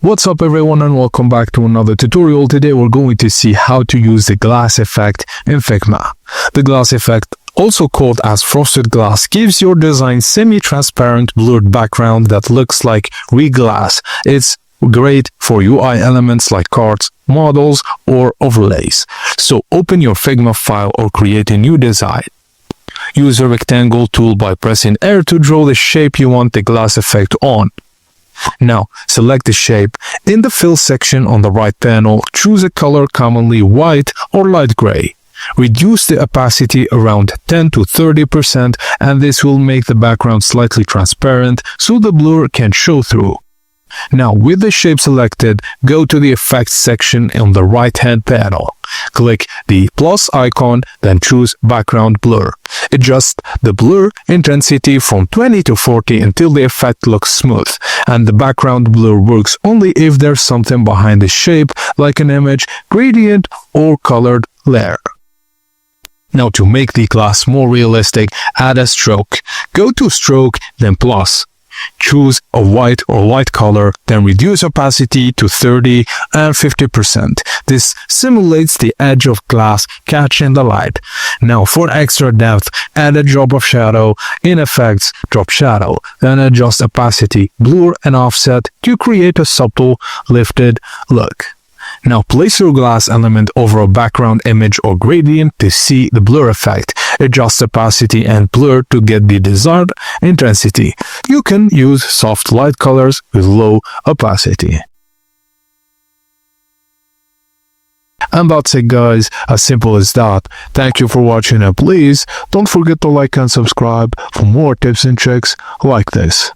What's up everyone and welcome back to another tutorial. Today we're going to see how to use the glass effect in Figma. The glass effect, also called as frosted glass, gives your design semi-transparent blurred background that looks like real glass. It's great for UI elements like cards, models, or overlays. So open your Figma file or create a new design. Use the rectangle tool by pressing R to draw the shape you want the glass effect on. Now, select the shape. In the fill section on the right panel, choose a color, commonly white or light gray. Reduce the opacity around 10 to 30% and this will make the background slightly transparent so the blur can show through. Now, with the shape selected, go to the Effects section on the right-hand panel. Click the plus icon, then choose Background Blur. Adjust the blur intensity from 20 to 40 until the effect looks smooth. And the background blur works only if there's something behind the shape, like an image, gradient, or colored layer. Now, to make the glass more realistic, add a stroke. Go to Stroke, then Plus. Choose a white or light color, then reduce opacity to 30 and 50%. This simulates the edge of glass catching the light. Now for extra depth, add a drop of shadow. In Effects, drop shadow, then adjust opacity, blur and offset to create a subtle lifted look. Now place your glass element over a background image or gradient to see the blur effect. Adjust opacity and blur to get the desired intensity. You can use soft light colors with low opacity. And that's it guys, as simple as that. Thank you for watching and please don't forget to like and subscribe for more tips and tricks like this.